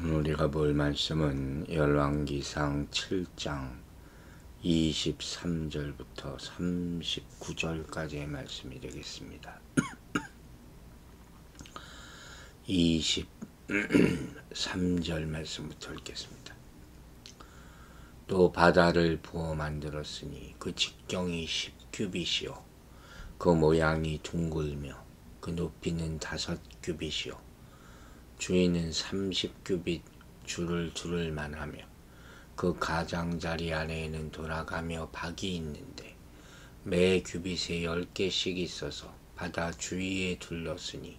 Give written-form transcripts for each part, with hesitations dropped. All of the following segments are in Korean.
오늘 우리가 볼 말씀은 열왕기상 7장 23절부터 39절까지의 말씀이 되겠습니다. 23절 말씀부터 읽겠습니다. 또 바다를 부어 만들었으니 그 직경이 10규빗이요 그 모양이 둥글며 그 높이는 5규빗이요 주위는 30규빗 줄을 두를 만하며 그 가장자리 아래에는 돌아가며 박이 있는데 매 규빗에 10개씩 있어서 바다 주위에 둘렀으니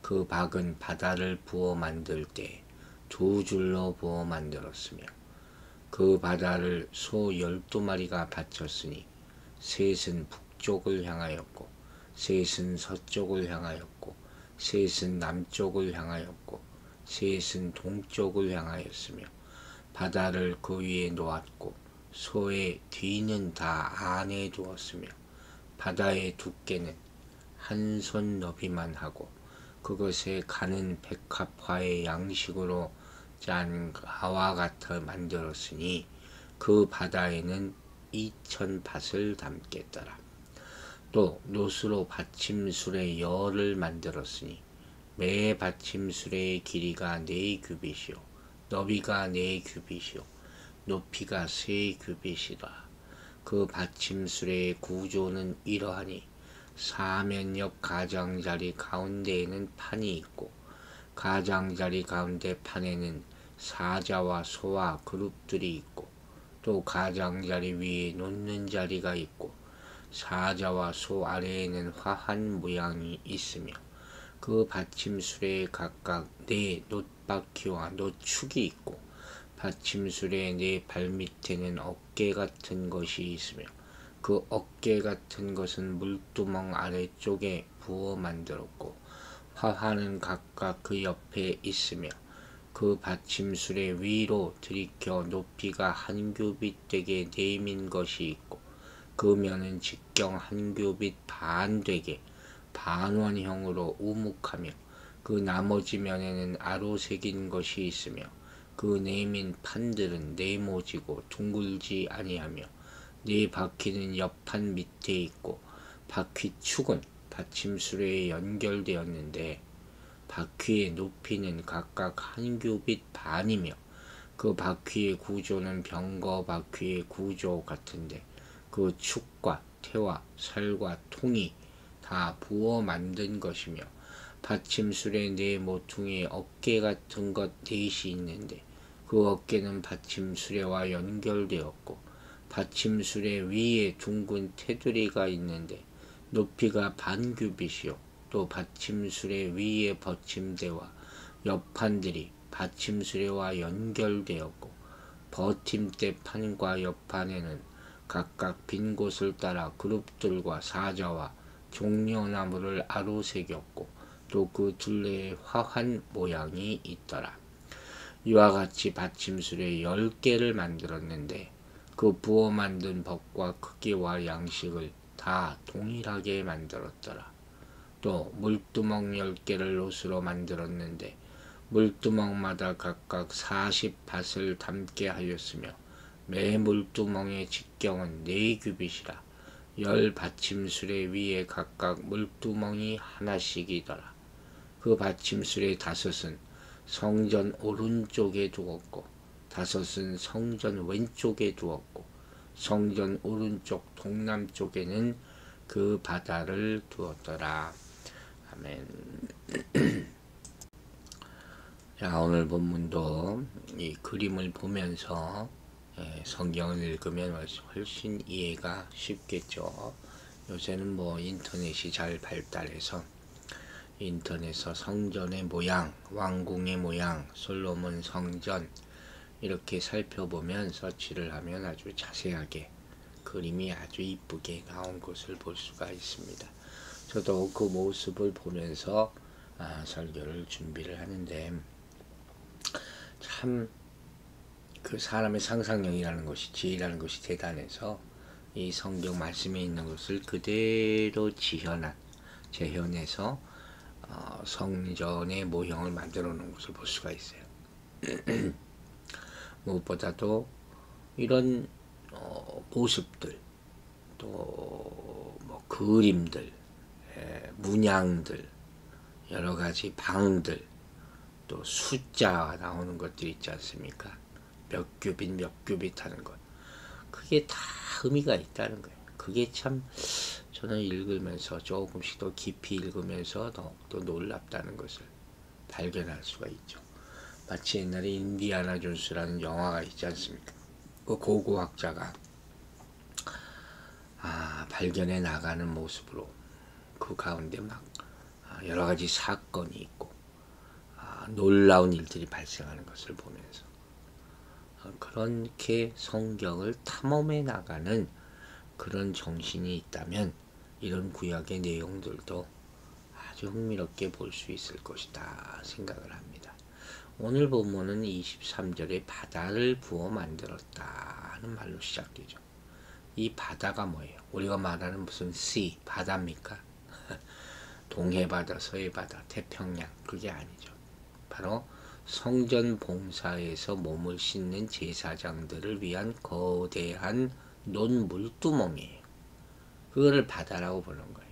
그 박은 바다를 부어 만들 때 2줄로 부어 만들었으며 그 바다를 소 12마리가 바쳤으니 셋은 북쪽을 향하였고 셋은 서쪽을 향하였고 셋은 남쪽을 향하였고 셋은 동쪽을 향하였으며 바다를 그 위에 놓았고 소의 뒤는 다 안에 두었으며 바다의 두께는 한 손 너비만 하고 그것에 가는 백합화의 양식으로 짠 가와 같아 만들었으니 그 바다에는 2000밭을 담겠더라. 또 노수로 받침술의 열을 만들었으니 매 받침술의 길이가 4규빗이요 너비가 4규빗이요 높이가 3규빗이라. 그 받침술의 구조는 이러하니 사면 옆 가장자리 가운데에는 판이 있고 가장자리 가운데 판에는 사자와 소와 그룹들이 있고 또 가장자리 위에 놓는 자리가 있고 사자와 소 아래에는 화환 모양이 있으며 그 받침술에 각각 4 놋바퀴와 놋축이 있고 받침술의 4 발밑에는 어깨 같은 것이 있으며 그 어깨 같은 것은 물두멍 아래쪽에 부어 만들었고 화환은 각각 그 옆에 있으며 그 받침술의 위로 들이켜 높이가 1규빗 되게 내민 것이 있고 그 면은 직경 1규빗 반 되게 반원형으로 우묵하며 그 나머지 면에는 아로 새긴 것이 있으며 그 내민 판들은 네모지고 둥글지 아니하며 4바퀴는 옆판 밑에 있고 바퀴축은 받침술에 연결되었는데 바퀴의 높이는 각각 1규빗 반이며 그 바퀴의 구조는 병거 바퀴의 구조 같은데 그 축과 태와 살과 통이 다 부어 만든 것이며 받침술의 4 모퉁이에 어깨 같은 것 4이 있는데 그 어깨는 받침수레와 연결되었고 받침수레 위에 둥근 테두리가 있는데 높이가 1규빗이요 또 받침수레 위에 받침대와 옆판들이 받침수레와 연결되었고 버팀대 판과 옆판에는 각각 빈 곳을 따라 그룹들과 사자와 종려나무를 아로새겼고 또 그 둘레에 화환 모양이 있더라. 이와 같이 받침술에 10개를 만들었는데 그 부어 만든 법과 크기와 양식을 다 동일하게 만들었더라. 또 물두멍 10개를 놋으로 만들었는데 물두멍마다 각각 40밭을 담게 하였으며 매 물두멍의 직경은 4규빗이라 10 받침술에 위에 각각 물두멍이 하나씩이더라. 그 받침술의 5은 성전 오른쪽에 두었고 5은 성전 왼쪽에 두었고 성전 오른쪽 동남쪽에는 그 바다를 두었더라. 아멘. 자, 오늘 본문도 이 그림을 보면서 성경을 읽으면 훨씬 이해가 쉽겠죠. 요새는 뭐 인터넷이 잘 발달해서 인터넷에서 성전의 모양, 왕궁의 모양, 솔로몬 성전 이렇게 살펴보면 서치를 하면 아주 자세하게 그림이 아주 이쁘게 나온 것을 볼 수가 있습니다. 저도 그 모습을 보면서 설교를 준비를 하는데 참 그 사람의 상상력이라는 것이 지혜라는 것이 대단해서 이 성경 말씀에 있는 것을 그대로 재현해서 성전의 모형을 만들어 놓은 것을 볼 수가 있어요. 무엇보다도 이런 모습들, 또 뭐 그림들, 문양들, 여러 가지 방들, 또 숫자가 나오는 것들이 있지 않습니까? 몇 큐빗 몇 큐빗 하는 것, 그게 다 의미가 있다는 거예요. 그게 참 저는 읽으면서 조금씩 더 깊이 읽으면서 더욱더 놀랍다는 것을 발견할 수가 있죠. 마치 옛날에 인디아나 존스라는 영화가 있지 않습니까? 그 고고학자가 발견해 나가는 모습으로 그 가운데 막 여러 가지 사건이 있고 놀라운 일들이 발생하는 것을 보면서 그렇게 성경을 탐험해 나가는 그런 정신이 있다면 이런 구약의 내용들도 아주 흥미롭게 볼 수 있을 것이다 생각을 합니다. 오늘 본문은 23절에 바다를 부어 만들었다 하는 말로 시작되죠. 이 바다가 뭐예요? 우리가 말하는 무슨 sea, 바다입니까? 동해바다, 서해바다, 태평양, 그게 아니죠. 바로 성전 봉사에서 몸을 씻는 제사장들을 위한 거대한 논 물두멍이에요. 그거를 바다라고 부르는 거예요.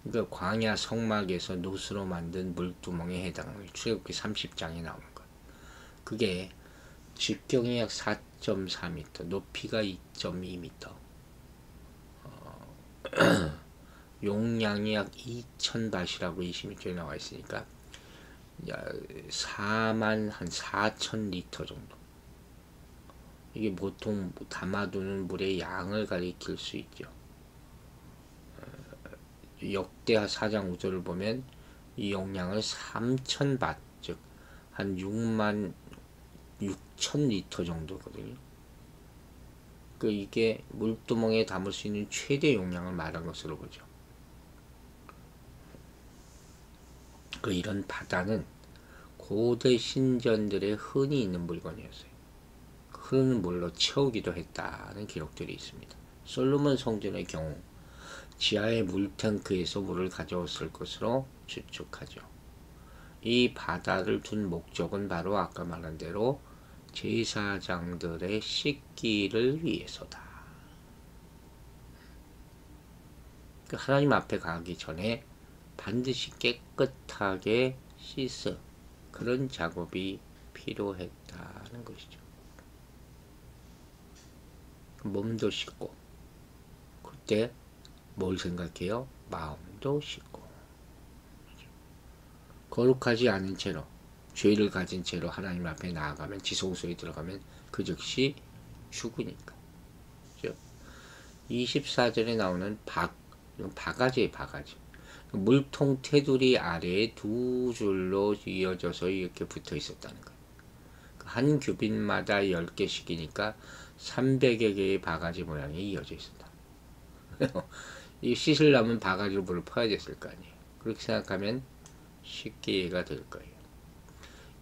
그러니까 광야 성막에서 놋으로 만든 물두멍에 해당하는 출애굽기 30장에 나오는 것. 그게 직경이 약 4.4m, 높이가 2.2m, 용량이 약 2,000밭이라고 26절에 나와 있으니까 4만 한 4천 리터 정도. 이게 보통 담아두는 물의 양을 가리킬 수 있죠. 역대하 4장 5절을 보면 이 용량을 3,000밭, 즉 한 6만 6천 리터 정도거든요. 그 이게 물두멍에 담을 수 있는 최대 용량을 말한 것으로 보죠. 그 이런 바다는 고대 신전들의 흔히 있는 물건이었어요. 흐르는 물로 채우기도 했다는 기록들이 있습니다. 솔로몬 성전의 경우 지하의 물탱크에서 물을 가져왔을 것으로 추측하죠. 이 바다를 둔 목적은 바로 아까 말한 대로 제사장들의 씻기를 위해서다. 하나님 앞에 가기 전에 반드시 깨끗하게 씻어 그런 작업이 필요했다는 것이죠. 몸도 씻고 그때 뭘 생각해요? 마음도 씻고 거룩하지 않은 채로 죄를 가진 채로 하나님 앞에 나아가면 지성소에 들어가면 그 즉시 죽으니까. 그렇죠? 24절에 나오는 바가지의 바가지. 물통 테두리 아래에 두 줄로 이어져서 이렇게 붙어 있었다는 거예요. 한 규빗마다 10개씩이니까 300여 개의 바가지 모양이 이어져 있었다. 이 씻으려면 바가지로 물을 퍼야 됐을 거 아니에요. 그렇게 생각하면 쉽게 이해가 될 거예요.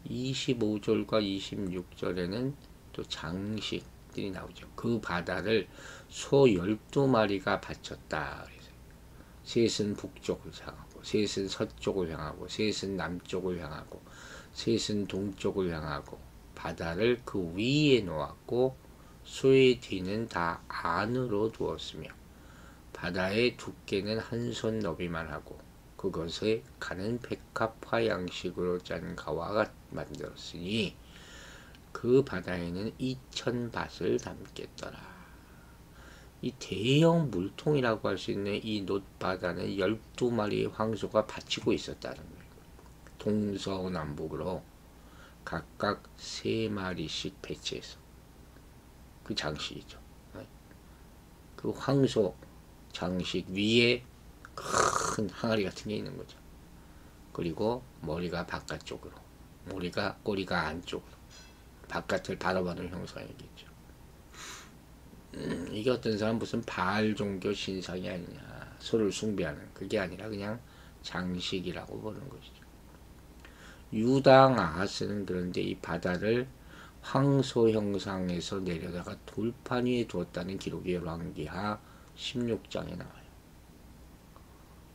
25절과 26절에는 또 장식들이 나오죠. 그 바다를 소 12마리가 바쳤다. 셋은 북쪽을 향하고, 셋은 서쪽을 향하고, 셋은 남쪽을 향하고, 셋은 동쪽을 향하고 바다를 그 위에 놓았고 소의 뒤는 다 안으로 두었으며 바다의 두께는 한 손 너비만 하고 그것에 가는 백합화 양식으로 짠 가와가 만들었으니 그 바다에는 2,000밭을 담겠더라. 이 대형 물통이라고 할 수 있는 이 놋바다는 12마리의 황소가 받치고 있었다는 거예요. 동서남북으로 각각 3마리씩 배치해서 그 장식이죠. 그 황소 장식 위에 큰 항아리 같은 게 있는 거죠. 그리고 머리가 바깥쪽으로, 꼬리가 안쪽으로, 바깥을 바라보는 형상이겠죠. 이게 어떤 사람 무슨 바알 종교 신상이 아니냐, 소를 숭배하는, 그게 아니라 그냥 장식이라고 보는 것이죠. 유당 아하스는 그런데 이 바다를 황소 형상에서 내려다가 돌판 위에 두었다는 기록이 열왕기하 16장에 나와요.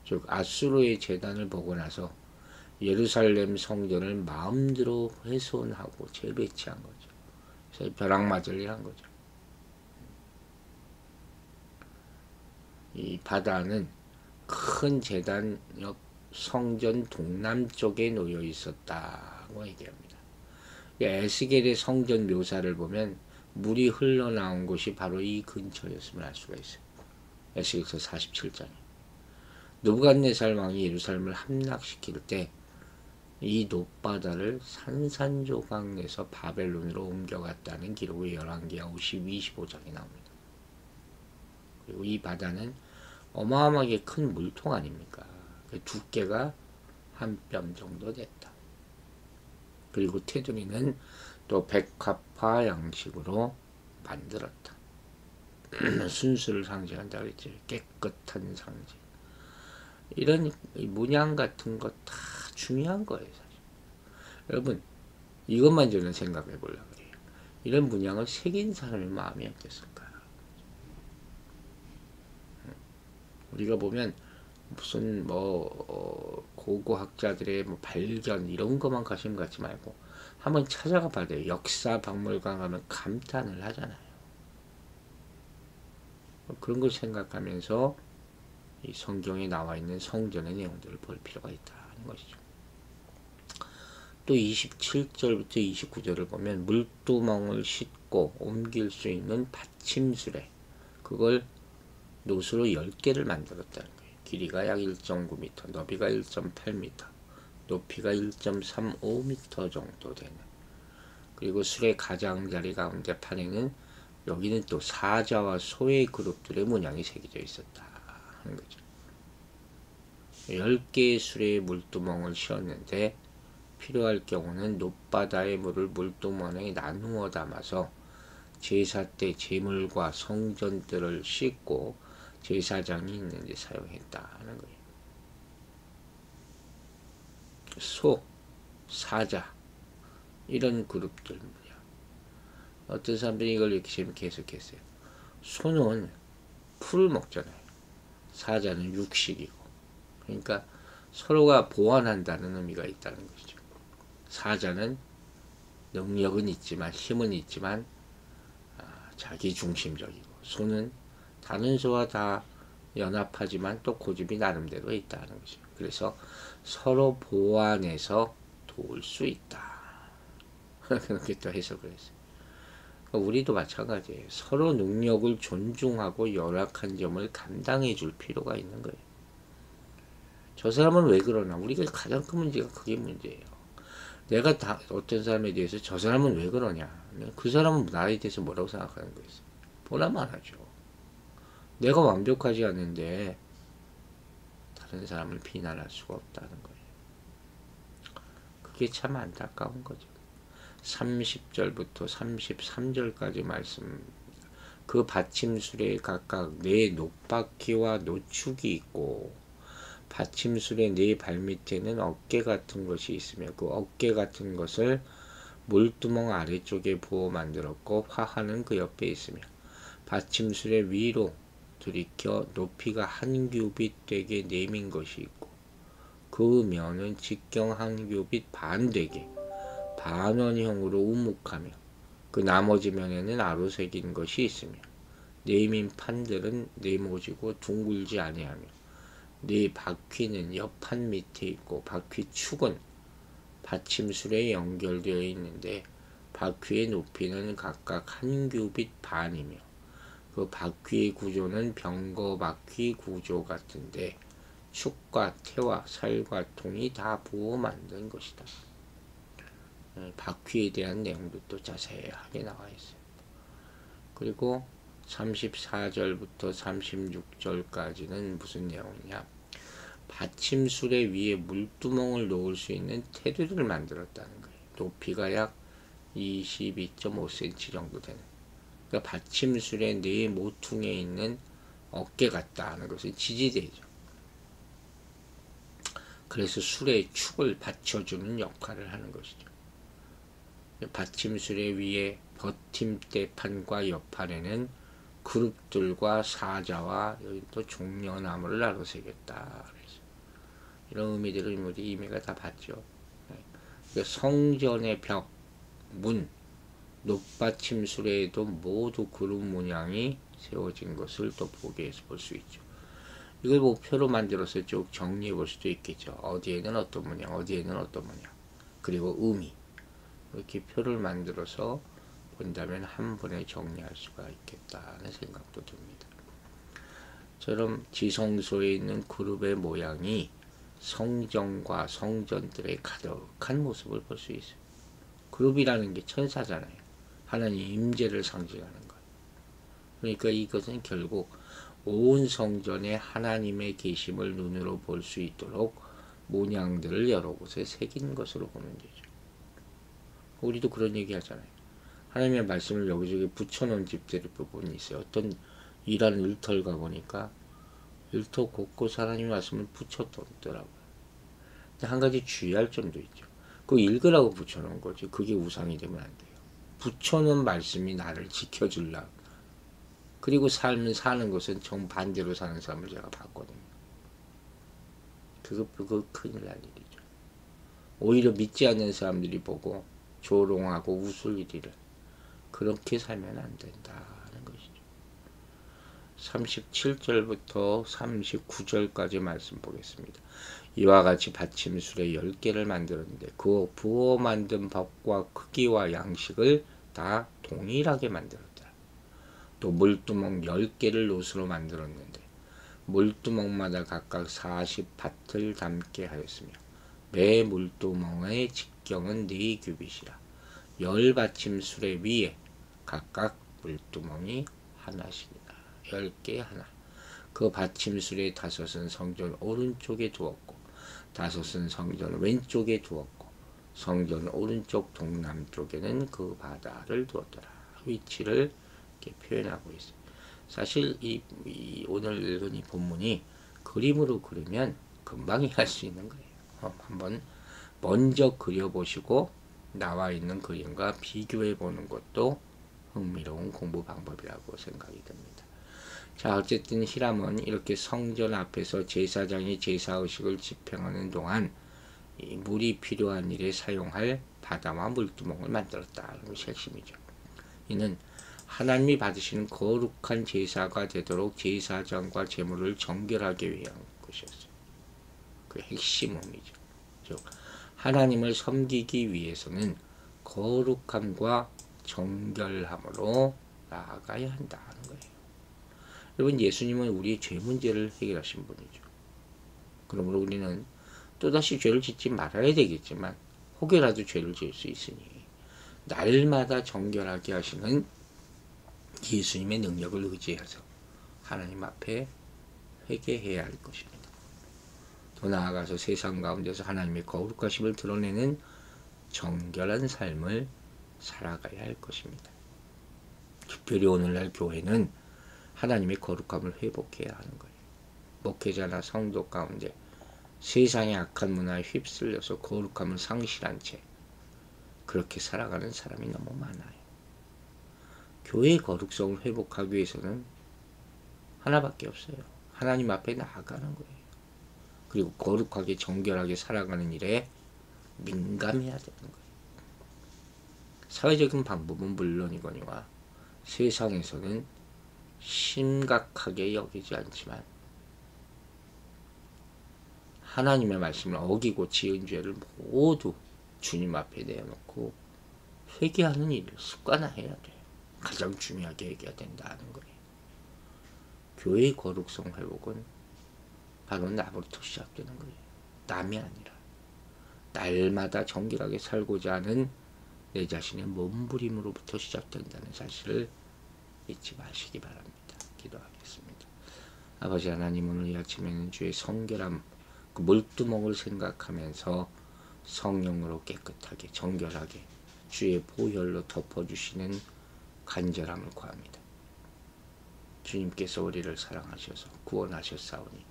즉 아수르의 재단을 보고 나서 예루살렘 성전을 마음대로 훼손하고 재배치한 거죠. 그래서 벼락맞을 일 한 거죠. 이 바다는 큰 제단 옆 성전 동남쪽에 놓여 있었다고 얘기합니다. 에스겔의 성전 묘사를 보면 물이 흘러나온 곳이 바로 이 근처였음을 알 수가 있어요. 에스겔서 47장에 느부갓네살 왕이 예루살렘을 함락시킬 때 이 놋바다를 산산조각 내서 바벨론으로 옮겨갔다는 기록이 열왕기하 52, 25장에 나옵니다. 그리고 이 바다는 어마어마하게 큰 물통 아닙니까? 두께가 한 뼘 정도 됐다. 그리고 테두리는 또 백합화 양식으로 만들었다. 순수를 상징한다 그랬죠. 깨끗한 상징. 이런 문양 같은 거 다 중요한 거예요, 사실. 여러분, 이것만 저는 생각해 보려고 해요. 이런 문양을 새긴 사람의 마음이 어땠을까요? 우리가 보면 무슨 고고학자들의 발견 이런 것만 관심 갖지 말고 한번 찾아가 봐야 돼요. 역사 박물관 가면 감탄을 하잖아요. 그런 걸 생각하면서 이 성경에 나와 있는 성전의 내용들을 볼 필요가 있다는 것이죠. 또 27절부터 29절을 보면 물두멍을 싣고 옮길 수 있는 받침수레, 그걸 노수로 10개를 만들었다는 거예요. 길이가 약 1.9m, 너비가 1.8m, 높이가 1.35m 정도 되는. 그리고 수레 가장자리 가운데 판에는 여기는 또 사자와 소의 그룹들의 문양이 새겨져 있었다 하는 거죠. 10개의 수레의 물두멍을 씌웠는데 필요할 경우는 놋바다의 물을 물두멍에 나누어 담아서 제사 때 제물과 성전들을 씻고 제사장이 있는 데 사용했다는 거예요. 소, 사자 이런 그룹들 뭐냐. 어떤 사람들이 이걸 이렇게 재밌게 해석했어요. 소는 풀을 먹잖아요. 사자는 육식이고. 그러니까 서로가 보완한다는 의미가 있다는 것이죠. 사자는 능력은 있지만 힘은 있지만 자기 중심적이고, 소는 다른 소와 다 연합하지만 또 고집이 나름대로 있다는 거죠. 그래서 서로 보완해서 도울 수 있다. 그렇게 또 해석을 했어요. 우리도 마찬가지예요. 서로 능력을 존중하고 열악한 점을 감당해 줄 필요가 있는 거예요. 저 사람은 왜 그러나? 우리가 가장 큰 문제가 그게 문제예요. 내가 어떤 사람에 대해서 저 사람은 왜 그러냐? 그 사람은 나에 대해서 뭐라고 생각하는 거였어요? 보나만 하죠. 내가 완벽하지 않은데 다른 사람을 비난할 수가 없다는 거예요. 그게 참 안타까운 거죠. 30절부터 33절까지 말씀, 그 받침술에 각각 4 놋바퀴와 노축이 있고, 받침술의 4 발밑에는 어깨 같은 것이 있으며 그 어깨 같은 것을 물두멍 아래쪽에 부어 만들었고, 화하는 그 옆에 있으며 받침술의 위로 들이켜 높이가 한 규빗 되게 내민 것이 있고, 그 면은 직경 한 규빗 반 되게 반원형으로 우묵하며 그 나머지 면에는 아로 새긴 것이 있으며, 내민 판들은 네모지고 둥글지 아니하며 네 바퀴는 옆판 밑에 있고, 바퀴 축은 받침술에 연결되어 있는데 바퀴의 높이는 각각 한 규빗 반이며 그 바퀴의 구조는 병거바퀴 구조 같은데 축과 태와 살과 통이 다 부어 만든 것이다. 바퀴에 대한 내용도 또 자세하게 나와 있어요. 그리고 34절부터 36절까지는 무슨 내용이냐? 받침술에 위에 물두멍을 놓을 수 있는 테두리를 만들었다는 거예요. 높이가 약 22.5cm 정도 되는. 그러니까 받침술의 4 모퉁에 있는 어깨 같다 하는 것은 지지대죠. 그래서 술의 축을 받쳐주는 역할을 하는 것이죠. 받침술의 위에 버팀대판과 옆판에는 그룹들과 사자와 여기 또 종려나무를 나눠 새겼다. 이런 의미들은 우리 이미가 다 봤죠. 성전의 벽, 문, 높받침술에도 모두 그룹 문양이 세워진 것을 또 보기에서 볼 수 있죠. 이걸 목표로 만들어서 쭉 정리해 볼 수도 있겠죠. 어디에는 어떤 문양, 어디에는 어떤 문양, 그리고 의미, 이렇게 표를 만들어서 본다면 한 번에 정리할 수가 있겠다는 생각도 듭니다. 처럼 지성소에 있는 그룹의 모양이 성전과 성전들의 가득한 모습을 볼 수 있어요. 그룹이라는 게 천사잖아요. 하나님 임재를 상징하는 거예요. 그러니까 이것은 결국 온 성전에 하나님의 계심을 눈으로 볼 수 있도록 문양들을 여러 곳에 새긴 것으로 보면 되죠. 우리도 그런 얘기 하잖아요. 하나님의 말씀을 여기저기 붙여놓은 집들이 부분이 있어요. 어떤 일하는 일터를 가보니까 일터 곳곳 하나님의 말씀을 붙여뒀더라고요. 근데 한 가지 주의할 점도 있죠. 그 읽으라고 붙여놓은 거지. 그게 우상이 되면 안 돼요. 붙여놓은 말씀이 나를 지켜줄라. 그리고 삶을 사는 것은 정반대로 사는 사람을 제가 봤거든요. 그거 큰일 날 일이죠. 오히려 믿지 않는 사람들이 보고 조롱하고 웃을 일이를 그렇게 살면 안 된다는 것이죠. 37절부터 39절까지 말씀 보겠습니다. 이와 같이 받침술에 10개를 만들었는데 그 부어 만든 법과 크기와 양식을 다 동일하게 만들었다. 또 물두멍 10개를 노수로 만들었는데 물두멍마다 각각 40밭을 담게 하였으며 매 물두멍의 직경은 4규빗이라 10받침술의 위에 각각 물두멍이 하나씩이다. 10개 하나. 그 받침술의 5은 성전 오른쪽에 두었고 5은 성전 왼쪽에 두었고 성전 오른쪽 동남쪽에는 그 바다를 두었더라. 위치를 이렇게 표현하고 있어요. 사실 오늘 읽은 이 본문이 그림으로 그리면 금방 이해할 수 있는 거예요. 한번 먼저 그려보시고 나와 있는 그림과 비교해 보는 것도 흥미로운 공부 방법이라고 생각이 듭니다. 자, 어쨌든 히람은 이렇게 성전 앞에서 제사장이 제사의식을 집행하는 동안 이 물이 필요한 일에 사용할 바다와 물두멍을 만들었다는 것이 핵심이죠. 이는 하나님이 받으시는 거룩한 제사가 되도록 제사장과 제물을 정결하게 위한 것이었어요. 그 핵심 의미죠. 즉 하나님을 섬기기 위해서는 거룩함과 정결함으로 나아가야 한다는 거예요. 여러분, 예수님은 우리의 죄 문제를 해결하신 분이죠. 그러므로 우리는 또다시 죄를 짓지 말아야 되겠지만 혹여라도 죄를 지을 수 있으니 날마다 정결하게 하시는 예수님의 능력을 의지해서 하나님 앞에 회개해야 할 것입니다. 더 나아가서 세상 가운데서 하나님의 거룩하심을 드러내는 정결한 삶을 살아가야 할 것입니다. 특별히 오늘날 교회는 하나님의 거룩함을 회복해야 하는 거예요. 목회자나 성도 가운데 세상의 악한 문화에 휩쓸려서 거룩함을 상실한 채 그렇게 살아가는 사람이 너무 많아요. 교회의 거룩성을 회복하기 위해서는 하나밖에 없어요. 하나님 앞에 나아가는 거예요. 그리고 거룩하게 정결하게 살아가는 일에 민감해야 되는 거예요. 사회적인 방법은 물론이거니와 세상에서는 심각하게 여기지 않지만 하나님의 말씀을 어기고 지은 죄를 모두 주님 앞에 내어놓고 회개하는 일을 습관화해야 돼요. 가장 중요하게 얘기해야 된다는 거예요. 교회의 거룩성 회복은 바로 나부터 시작되는 거예요. 남이 아니라 날마다 정결하게 살고자 하는 내 자신의 몸부림으로부터 시작된다는 사실을 잊지 마시기 바랍니다. 기도하겠습니다. 아버지 하나님, 오늘 이 아침에는 주의 성결함, 그 물두멍을 생각하면서 성령으로 깨끗하게 정결하게 주의 보혈로 덮어주시는 간절함을 구합니다. 주님께서 우리를 사랑하셔서 구원하셨사오니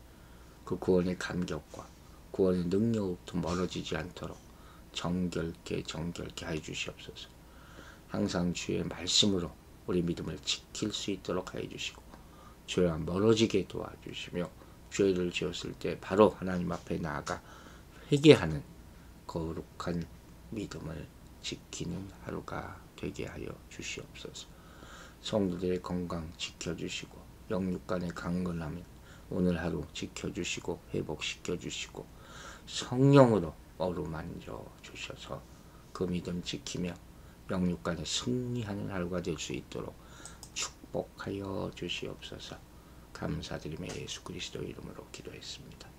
그 구원의 감격과 구원의 능력으로부터 멀어지지 않도록 정결케 하여 주시옵소서. 항상 주의 말씀으로 우리 믿음을 지킬 수 있도록 하여 주시고 죄와 멀어지게 도와주시며 죄를 지었을 때 바로 하나님 앞에 나아가 회개하는 거룩한 믿음을 지키는 하루가 되게 하여 주시옵소서. 성도들의 건강 지켜주시고 영육간의 강건함을 오늘 하루 지켜주시고 회복시켜주시고 성령으로 어루만져 주셔서 그 믿음 지키며 영육간에 승리하는 하루가 될 수 있도록 축복하여 주시옵소서. 감사드리며 예수 그리스도 이름으로 기도했습니다.